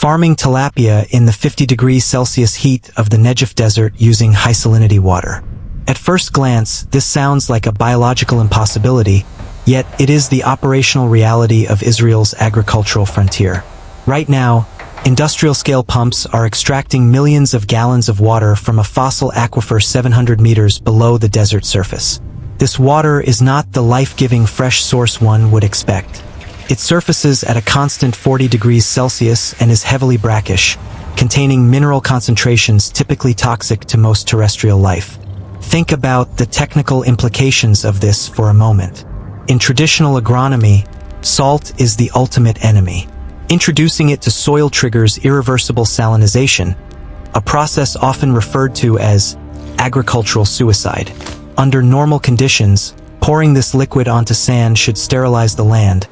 farming tilapia in the 50 degrees Celsius heat of the Negev Desert using high salinity water. At first glance, this sounds like a biological impossibility, yet it is the operational reality of Israel's agricultural frontier. Right now, industrial-scale pumps are extracting millions of gallons of water from a fossil aquifer 700 meters below the desert surface. This water is not the life-giving fresh source one would expect. It surfaces at a constant 40 degrees Celsius and is heavily brackish, containing mineral concentrations typically toxic to most terrestrial life. Think about the technical implications of this for a moment. In traditional agronomy, salt is the ultimate enemy. Introducing it to soil triggers irreversible salinization, a process often referred to as agricultural suicide. Under normal conditions, pouring this liquid onto sand should sterilize the land,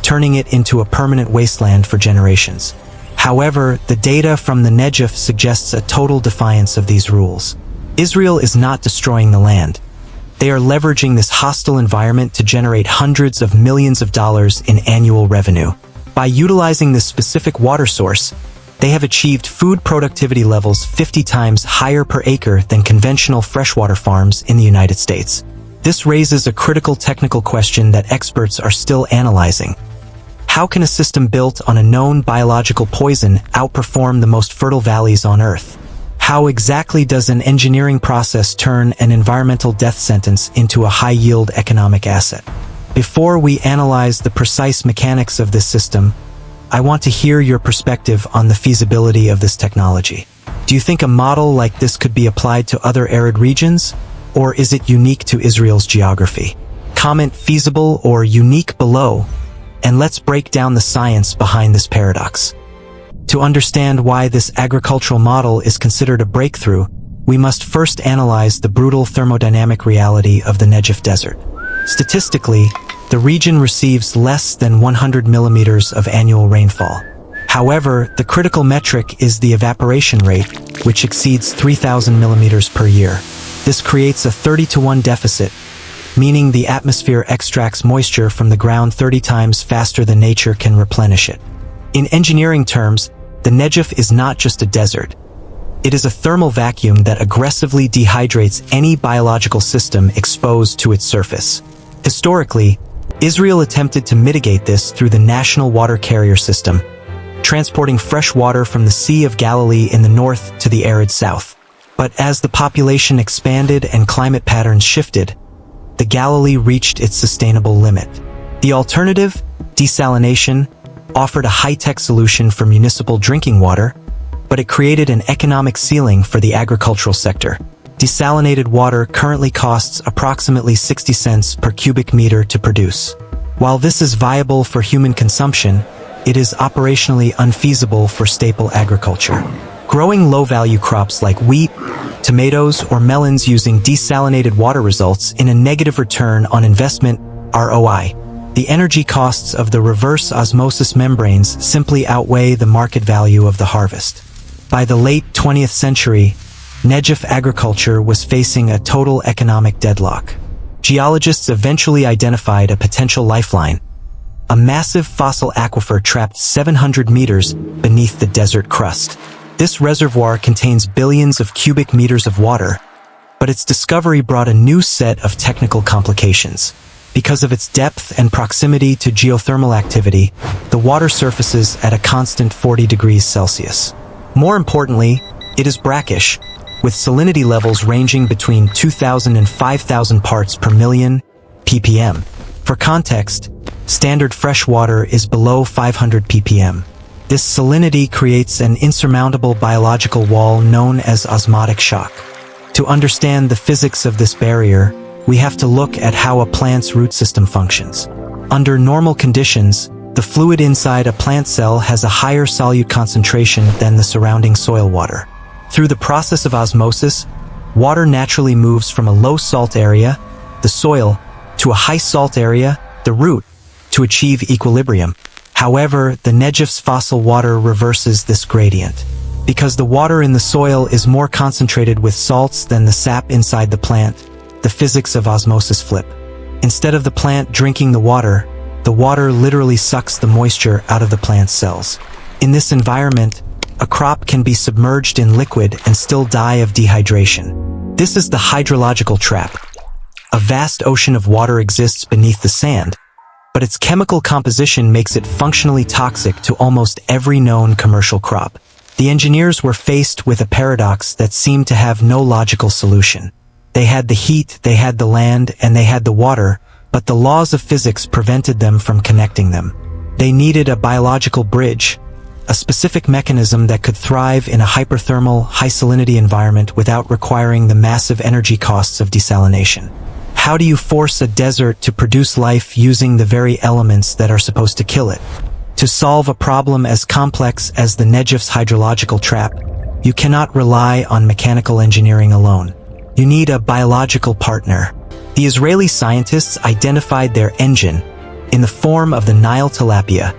turning it into a permanent wasteland for generations. However, the data from the Negev suggests a total defiance of these rules. Israel is not destroying the land. They are leveraging this hostile environment to generate hundreds of millions of dollars in annual revenue. By utilizing this specific water source, they have achieved food productivity levels 50 times higher per acre than conventional freshwater farms in the United States. This raises a critical technical question that experts are still analyzing. How can a system built on a known biological poison outperform the most fertile valleys on Earth? How exactly does an engineering process turn an environmental death sentence into a high-yield economic asset? Before we analyze the precise mechanics of this system, I want to hear your perspective on the feasibility of this technology. Do you think a model like this could be applied to other arid regions, or is it unique to Israel's geography? Comment feasible or unique below, and let's break down the science behind this paradox. To understand why this agricultural model is considered a breakthrough, we must first analyze the brutal thermodynamic reality of the Negev Desert. Statistically, the region receives less than 100 millimeters of annual rainfall. However, the critical metric is the evaporation rate, which exceeds 3,000 millimeters per year. This creates a 30-to-1 deficit, meaning the atmosphere extracts moisture from the ground 30 times faster than nature can replenish it. In engineering terms, the Negev is not just a desert. It is a thermal vacuum that aggressively dehydrates any biological system exposed to its surface. Historically, Israel attempted to mitigate this through the National Water Carrier System, transporting fresh water from the Sea of Galilee in the north to the arid south. But as the population expanded and climate patterns shifted, the Galilee reached its sustainable limit. The alternative, desalination, offered a high-tech solution for municipal drinking water, but it created an economic ceiling for the agricultural sector. Desalinated water currently costs approximately 60 cents per cubic meter to produce. While this is viable for human consumption, it is operationally unfeasible for staple agriculture. Growing low-value crops like wheat, tomatoes, or melons using desalinated water results in a negative return on investment (ROI). The energy costs of the reverse osmosis membranes simply outweigh the market value of the harvest. By the late 20th century, Negev agriculture was facing a total economic deadlock. Geologists eventually identified a potential lifeline: a massive fossil aquifer trapped 700 meters beneath the desert crust. This reservoir contains billions of cubic meters of water, but its discovery brought a new set of technical complications. Because of its depth and proximity to geothermal activity, the water surfaces at a constant 40 degrees Celsius. More importantly, it is brackish, with salinity levels ranging between 2,000 and 5,000 parts per million ppm. For context, standard fresh water is below 500 ppm. This salinity creates an insurmountable biological wall known as osmotic shock. To understand the physics of this barrier, we have to look at how a plant's root system functions. Under normal conditions, the fluid inside a plant cell has a higher solute concentration than the surrounding soil water. Through the process of osmosis, water naturally moves from a low salt area, the soil, to a high salt area, the root, to achieve equilibrium. However, the Negev's fossil water reverses this gradient. Because the water in the soil is more concentrated with salts than the sap inside the plant, the physics of osmosis flip. Instead of the plant drinking the water literally sucks the moisture out of the plant's cells. In this environment, a crop can be submerged in liquid and still die of dehydration. This is the hydrological trap. A vast ocean of water exists beneath the sand, but its chemical composition makes it functionally toxic to almost every known commercial crop. The engineers were faced with a paradox that seemed to have no logical solution. They had the heat, they had the land, and they had the water, but the laws of physics prevented them from connecting them. They needed a biological bridge, a specific mechanism that could thrive in a hyperthermal, high-salinity environment without requiring the massive energy costs of desalination. How do you force a desert to produce life using the very elements that are supposed to kill it? To solve a problem as complex as the Negev's hydrological trap, you cannot rely on mechanical engineering alone. You need a biological partner. The Israeli scientists identified their engine in the form of the Nile tilapia,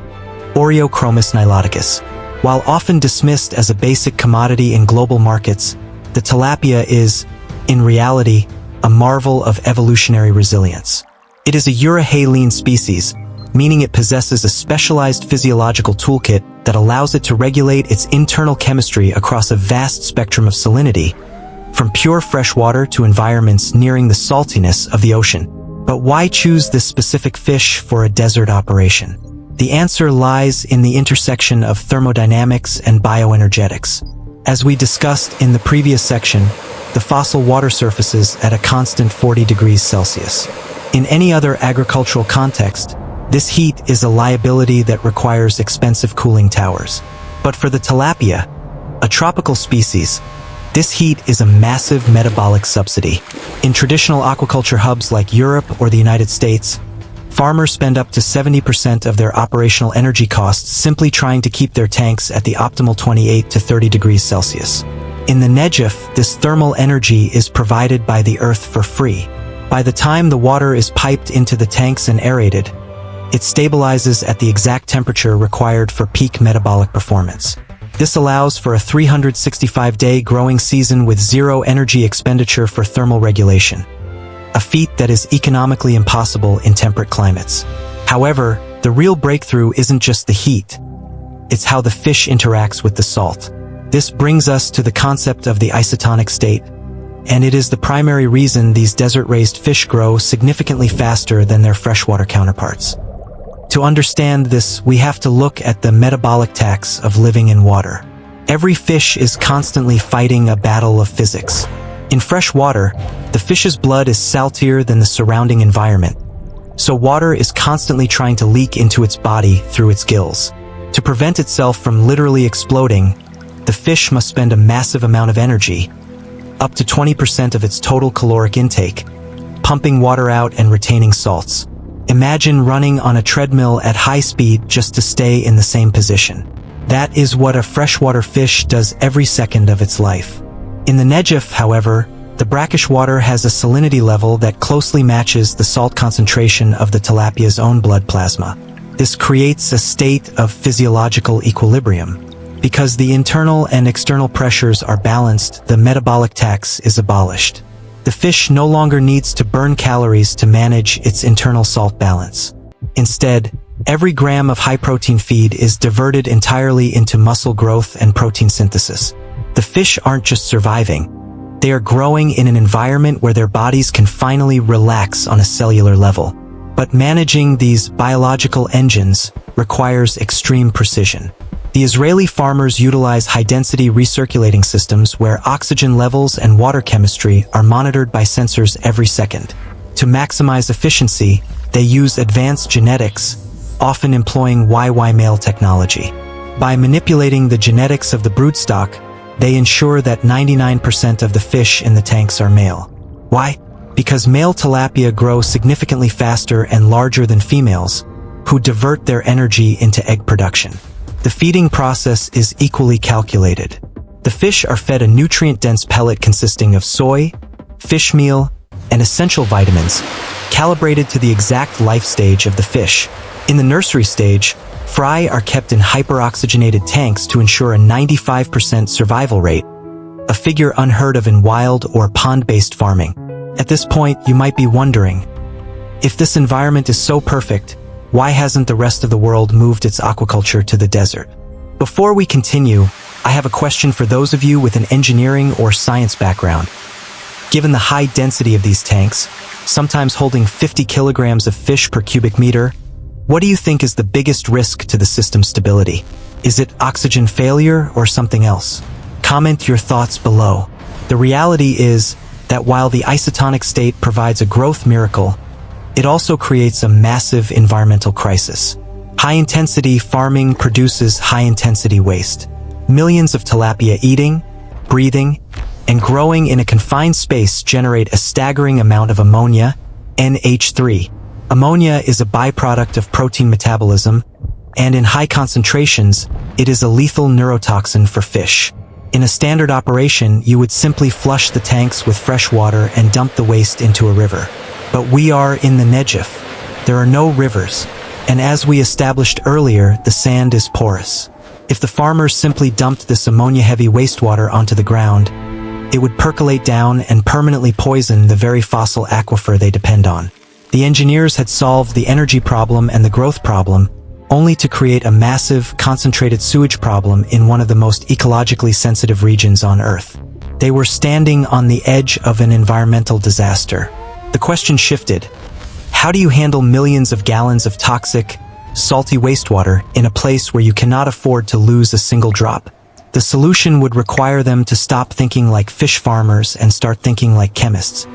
Oreochromis niloticus. While often dismissed as a basic commodity in global markets, the tilapia is, in reality, a marvel of evolutionary resilience. It is a euryhaline species, meaning it possesses a specialized physiological toolkit that allows it to regulate its internal chemistry across a vast spectrum of salinity, from pure fresh water to environments nearing the saltiness of the ocean. But why choose this specific fish for a desert operation? The answer lies in the intersection of thermodynamics and bioenergetics. As we discussed in the previous section, the fossil water surfaces at a constant 40 degrees Celsius. In any other agricultural context, this heat is a liability that requires expensive cooling towers. But for the tilapia, a tropical species, this heat is a massive metabolic subsidy. In traditional aquaculture hubs like Europe or the United States, farmers spend up to 70% of their operational energy costs simply trying to keep their tanks at the optimal 28 to 30 degrees Celsius. In the Negev, this thermal energy is provided by the earth for free. By the time the water is piped into the tanks and aerated, it stabilizes at the exact temperature required for peak metabolic performance. This allows for a 365-day growing season with zero energy expenditure for thermal regulation, a feat that is economically impossible in temperate climates. However, the real breakthrough isn't just the heat, it's how the fish interacts with the salt. This brings us to the concept of the isotonic state, and it is the primary reason these desert-raised fish grow significantly faster than their freshwater counterparts. To understand this, we have to look at the metabolic tax of living in water. Every fish is constantly fighting a battle of physics. In fresh water, the fish's blood is saltier than the surrounding environment, so water is constantly trying to leak into its body through its gills. To prevent itself from literally exploding, the fish must spend a massive amount of energy, up to 20% of its total caloric intake, pumping water out and retaining salts. Imagine running on a treadmill at high speed just to stay in the same position. That is what a freshwater fish does every second of its life. In the Negev, however, the brackish water has a salinity level that closely matches the salt concentration of the tilapia's own blood plasma. This creates a state of physiological equilibrium. Because the internal and external pressures are balanced, the metabolic tax is abolished. The fish no longer needs to burn calories to manage its internal salt balance. Instead, every gram of high-protein feed is diverted entirely into muscle growth and protein synthesis. The fish aren't just surviving, they are growing in an environment where their bodies can finally relax on a cellular level. But managing these biological engines requires extreme precision. The Israeli farmers utilize high-density recirculating systems where oxygen levels and water chemistry are monitored by sensors every second. To maximize efficiency, they use advanced genetics, often employing YY male technology. By manipulating the genetics of the broodstock, they ensure that 99% of the fish in the tanks are male. Why? Because male tilapia grow significantly faster and larger than females, who divert their energy into egg production. The feeding process is equally calculated. The fish are fed a nutrient-dense pellet consisting of soy, fish meal, and essential vitamins, calibrated to the exact life stage of the fish. In the nursery stage, fry are kept in hyperoxygenated tanks to ensure a 95% survival rate, a figure unheard of in wild or pond-based farming. At this point, you might be wondering, if this environment is so perfect, why hasn't the rest of the world moved its aquaculture to the desert? Before we continue, I have a question for those of you with an engineering or science background. Given the high density of these tanks, sometimes holding 50 kilograms of fish per cubic meter, what do you think is the biggest risk to the system's stability? Is it oxygen failure or something else? Comment your thoughts below. The reality is that while the isotonic state provides a growth miracle, it also creates a massive environmental crisis. High-intensity farming produces high-intensity waste. Millions of tilapia eating, breathing, and growing in a confined space generate a staggering amount of ammonia, NH3. Ammonia is a byproduct of protein metabolism, and in high concentrations, it is a lethal neurotoxin for fish. In a standard operation, you would simply flush the tanks with fresh water and dump the waste into a river. But we are in the Negev. There are no rivers, and as we established earlier, the sand is porous. If the farmers simply dumped this ammonia-heavy wastewater onto the ground, it would percolate down and permanently poison the very fossil aquifer they depend on. The engineers had solved the energy problem and the growth problem, only to create a massive, concentrated sewage problem in one of the most ecologically sensitive regions on Earth. They were standing on the edge of an environmental disaster. The question shifted. How do you handle millions of gallons of toxic, salty wastewater in a place where you cannot afford to lose a single drop? The solution would require them to stop thinking like fish farmers and start thinking like chemists.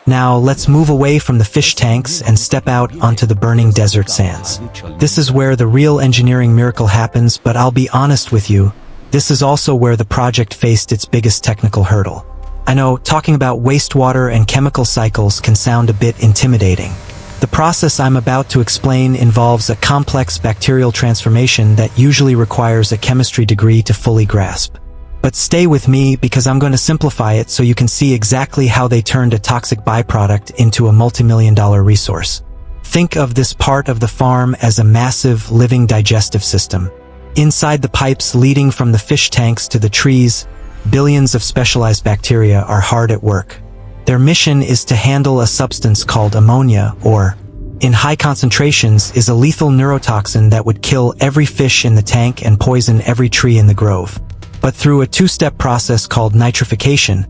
Now, let's move away from the fish tanks and step out onto the burning desert sands. This is where the real engineering miracle happens, but I'll be honest with you, this is also where the project faced its biggest technical hurdle. I know talking about wastewater and chemical cycles can sound a bit intimidating. The process I'm about to explain involves a complex bacterial transformation that usually requires a chemistry degree to fully grasp. But stay with me because I'm going to simplify it so you can see exactly how they turned a toxic byproduct into a multi-million-dollar resource. Think of this part of the farm as a massive living digestive system. Inside the pipes leading from the fish tanks to the trees, billions of specialized bacteria are hard at work. Their mission is to handle a substance called ammonia, or, in high concentrations, is a lethal neurotoxin that would kill every fish in the tank and poison every tree in the grove. But through a two-step process called nitrification,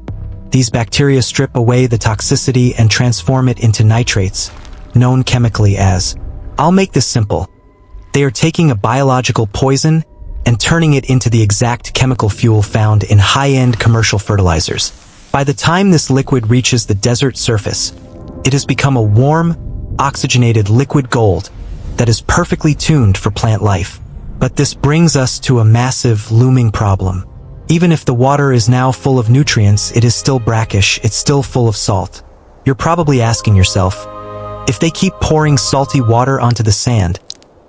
these bacteria strip away the toxicity and transform it into nitrates, known chemically as, I'll make this simple. They are taking a biological poison and turning it into the exact chemical fuel found in high-end commercial fertilizers. By the time this liquid reaches the desert surface, it has become a warm, oxygenated liquid gold that is perfectly tuned for plant life. But this brings us to a massive, looming problem. Even if the water is now full of nutrients, it is still brackish, it's still full of salt. You're probably asking yourself, if they keep pouring salty water onto the sand,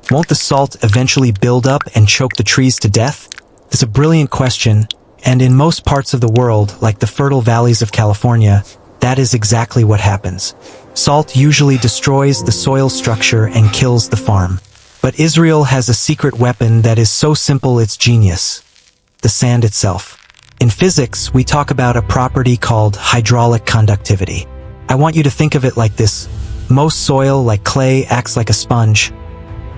won't the salt eventually build up and choke the trees to death? It's a brilliant question, and in most parts of the world, like the fertile valleys of California, that is exactly what happens. Salt usually destroys the soil structure and kills the farm. But Israel has a secret weapon that is so simple it's genius. The sand itself. In physics, we talk about a property called hydraulic conductivity. I want you to think of it like this. Most soil, like clay, acts like a sponge.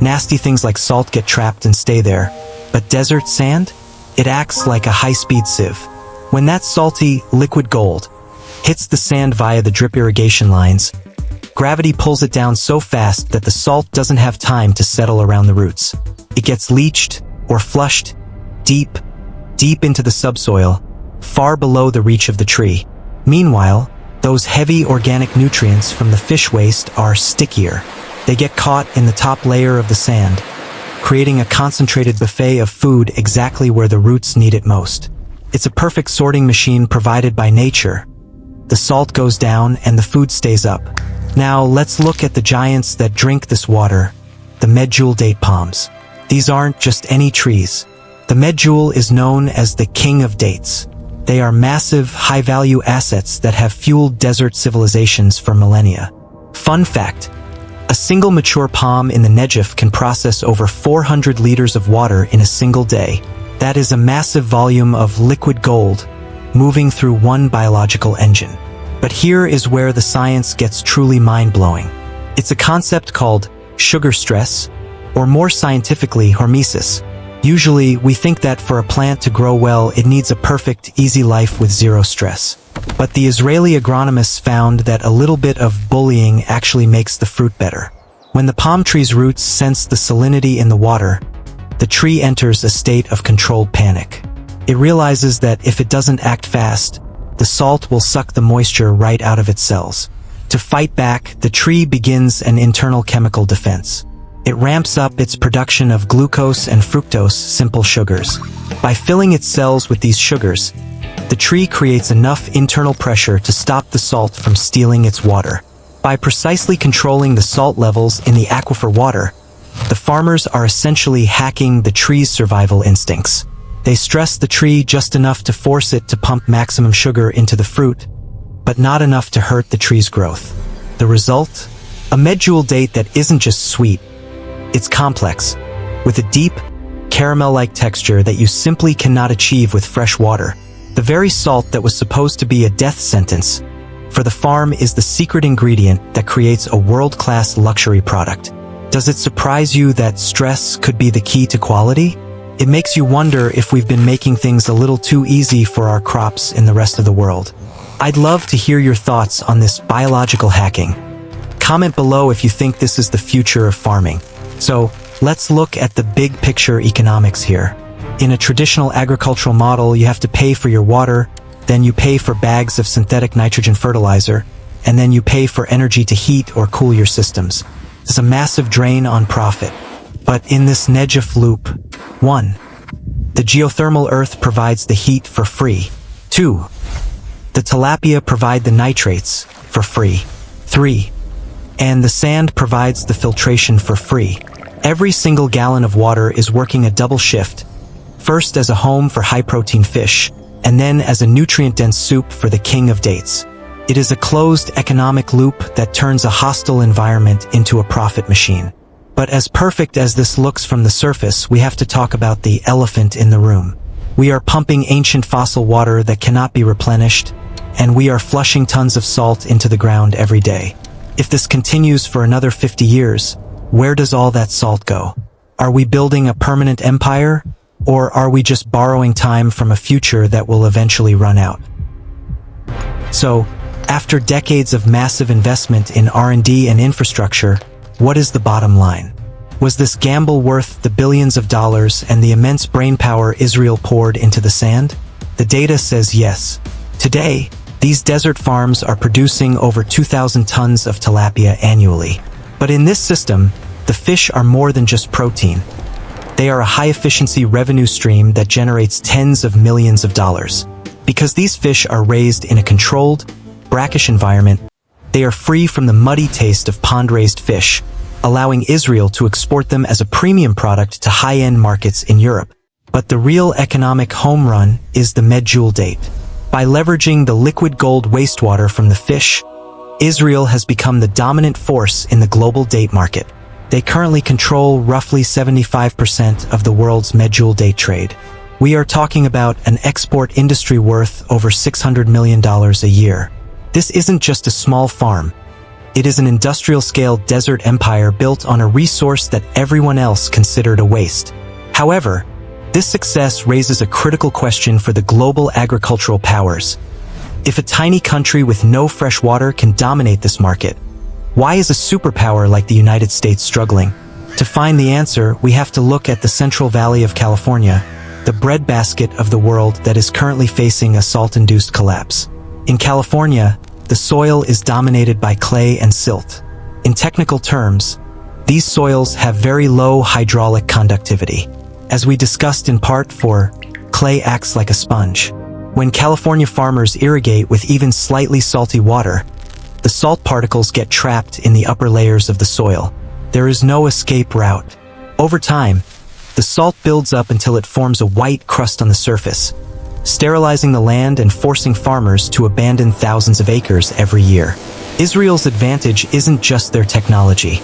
Nasty things like salt get trapped and stay there. But desert sand? It acts like a high-speed sieve. When that salty, liquid gold hits the sand via the drip irrigation lines, gravity pulls it down so fast that the salt doesn't have time to settle around the roots. It gets leached or flushed deep into the subsoil, far below the reach of the tree. Meanwhile, those heavy organic nutrients from the fish waste are stickier. They get caught in the top layer of the sand, creating a concentrated buffet of food exactly where the roots need it most. It's a perfect sorting machine provided by nature. The salt goes down and the food stays up. Now, let's look at the giants that drink this water, the medjool date palms. These aren't just any trees. The medjool is known as the king of dates. They are massive, high-value assets that have fueled desert civilizations for millennia. Fun fact, a single mature palm in the Negev can process over 400 liters of water in a single day. That is a massive volume of liquid gold moving through one biological engine. But here is where the science gets truly mind-blowing. It's a concept called sugar stress, or more scientifically, hormesis. Usually, we think that for a plant to grow well, it needs a perfect, easy life with zero stress. But the Israeli agronomists found that a little bit of bullying actually makes the fruit better. When the palm tree's roots sense the salinity in the water, the tree enters a state of controlled panic. It realizes that if it doesn't act fast, the salt will suck the moisture right out of its cells. To fight back, the tree begins an internal chemical defense. It ramps up its production of glucose and fructose, simple sugars. By filling its cells with these sugars, the tree creates enough internal pressure to stop the salt from stealing its water. By precisely controlling the salt levels in the aquifer water, the farmers are essentially hacking the tree's survival instincts. They stress the tree just enough to force it to pump maximum sugar into the fruit, but not enough to hurt the tree's growth. The result? A medjool date that isn't just sweet, it's complex, with a deep, caramel-like texture that you simply cannot achieve with fresh water. The very salt that was supposed to be a death sentence for the farm is the secret ingredient that creates a world-class luxury product. Does it surprise you that stress could be the key to quality? It makes you wonder if we've been making things a little too easy for our crops in the rest of the world. I'd love to hear your thoughts on this biological hacking. Comment below if you think this is the future of farming. So, let's look at the big picture economics here. In a traditional agricultural model, you have to pay for your water, then you pay for bags of synthetic nitrogen fertilizer, and then you pay for energy to heat or cool your systems. It's a massive drain on profit. But in this Negev loop, 1. The geothermal earth provides the heat for free. 2. The tilapia provide the nitrates for free. 3. And the sand provides the filtration for free. Every single gallon of water is working a double shift, first as a home for high-protein fish, and then as a nutrient-dense soup for the king of dates. It is a closed economic loop that turns a hostile environment into a profit machine. But as perfect as this looks from the surface, we have to talk about the elephant in the room. We are pumping ancient fossil water that cannot be replenished, and we are flushing tons of salt into the ground every day. If this continues for another 50 years, where does all that salt go? Are we building a permanent empire, or are we just borrowing time from a future that will eventually run out? So, after decades of massive investment in R&D and infrastructure, what is the bottom line? Was this gamble worth the billions of dollars and the immense brainpower Israel poured into the sand? The data says yes. Today, these desert farms are producing over 2,000 tons of tilapia annually. But in this system, the fish are more than just protein. They are a high-efficiency revenue stream that generates tens of millions of dollars. Because these fish are raised in a controlled, brackish environment, they are free from the muddy taste of pond-raised fish, allowing Israel to export them as a premium product to high-end markets in Europe. But the real economic home run is the medjool date. By leveraging the liquid gold wastewater from the fish, Israel has become the dominant force in the global date market. They currently control roughly 75% of the world's medjool date trade. We are talking about an export industry worth over $600 million a year. This isn't just a small farm. It is an industrial-scale desert empire built on a resource that everyone else considered a waste. However, this success raises a critical question for the global agricultural powers. If a tiny country with no fresh water can dominate this market, why is a superpower like the United States struggling? To find the answer, we have to look at the Central Valley of California, the breadbasket of the world that is currently facing a salt-induced collapse. In California, the soil is dominated by clay and silt. In technical terms, these soils have very low hydraulic conductivity. As we discussed in Part 4, clay acts like a sponge. When California farmers irrigate with even slightly salty water, the salt particles get trapped in the upper layers of the soil. There is no escape route. Over time, the salt builds up until it forms a white crust on the surface, sterilizing the land and forcing farmers to abandon thousands of acres every year. Israel's advantage isn't just their technology.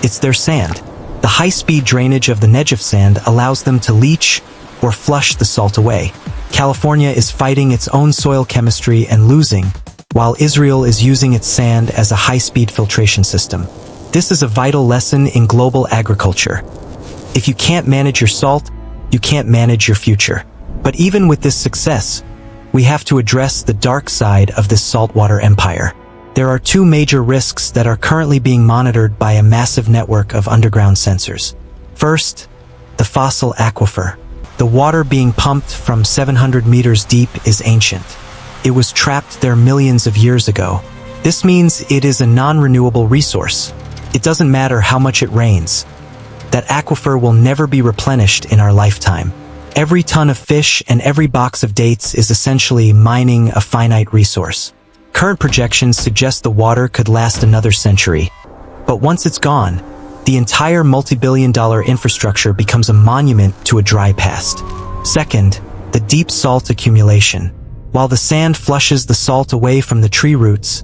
It's their sand. The high-speed drainage of the Negev sand allows them to leach or flush the salt away. California is fighting its own soil chemistry and losing, while Israel is using its sand as a high-speed filtration system. This is a vital lesson in global agriculture. If you can't manage your salt, you can't manage your future. But even with this success, we have to address the dark side of this saltwater empire. There are two major risks that are currently being monitored by a massive network of underground sensors. First, the fossil aquifer. The water being pumped from 700 meters deep is ancient. It was trapped there millions of years ago. This means it is a non-renewable resource. It doesn't matter how much it rains. That aquifer will never be replenished in our lifetime. Every ton of fish and every box of dates is essentially mining a finite resource. Current projections suggest the water could last another century. But once it's gone, the entire multi-billion-dollar infrastructure becomes a monument to a dry past. Second, the deep salt accumulation. While the sand flushes the salt away from the tree roots,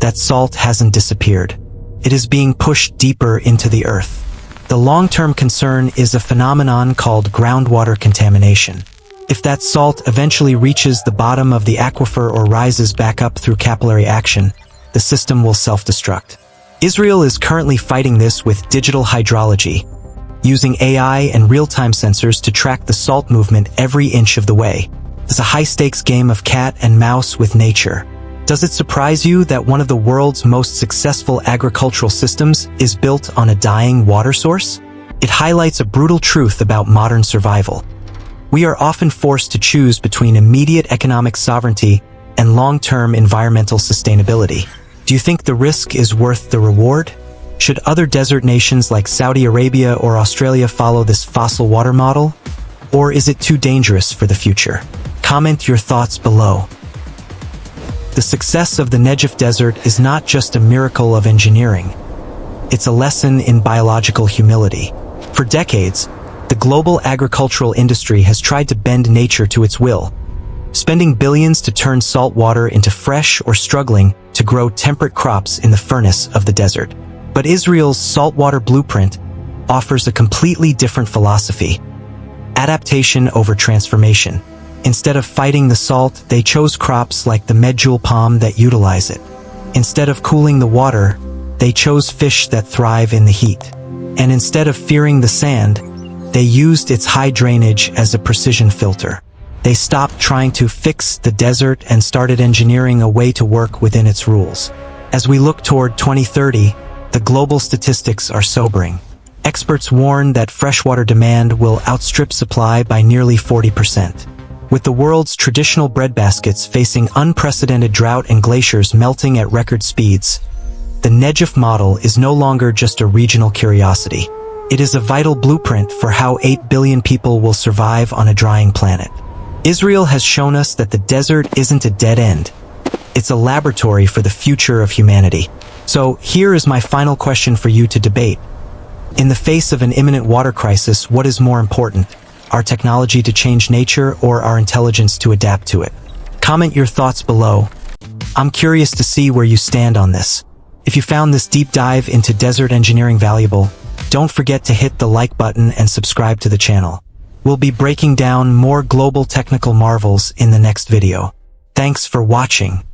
that salt hasn't disappeared. It is being pushed deeper into the earth. The long-term concern is a phenomenon called groundwater contamination. If that salt eventually reaches the bottom of the aquifer or rises back up through capillary action, the system will self-destruct. Israel is currently fighting this with digital hydrology, using AI and real-time sensors to track the salt movement every inch of the way. It's a high-stakes game of cat and mouse with nature. Does it surprise you that one of the world's most successful agricultural systems is built on a dying water source? It highlights a brutal truth about modern survival. We are often forced to choose between immediate economic sovereignty and long-term environmental sustainability. Do you think the risk is worth the reward? Should other desert nations like Saudi Arabia or Australia follow this fossil water model? Or is it too dangerous for the future? Comment your thoughts below. The success of the Negev Desert is not just a miracle of engineering. It's a lesson in biological humility. For decades, the global agricultural industry has tried to bend nature to its will, spending billions to turn salt water into fresh or struggling to grow temperate crops in the furnace of the desert. But Israel's saltwater blueprint offers a completely different philosophy: adaptation over transformation. Instead of fighting the salt, they chose crops like the medjool palm that utilize it. Instead of cooling the water, they chose fish that thrive in the heat. And instead of fearing the sand, they used its high drainage as a precision filter. They stopped trying to fix the desert and started engineering a way to work within its rules. As we look toward 2030, the global statistics are sobering. Experts warn that freshwater demand will outstrip supply by nearly 40%. With the world's traditional breadbaskets facing unprecedented drought and glaciers melting at record speeds, the Negev model is no longer just a regional curiosity. It is a vital blueprint for how 8 billion people will survive on a drying planet. Israel has shown us that the desert isn't a dead end. It's a laboratory for the future of humanity. So here is my final question for you to debate. In the face of an imminent water crisis, what is more important? Our technology to change nature or our intelligence to adapt to it? Comment your thoughts below. I'm curious to see where you stand on this. If you found this deep dive into desert engineering valuable, don't forget to hit the like button and subscribe to the channel. We'll be breaking down more global technical marvels in the next video. Thanks for watching.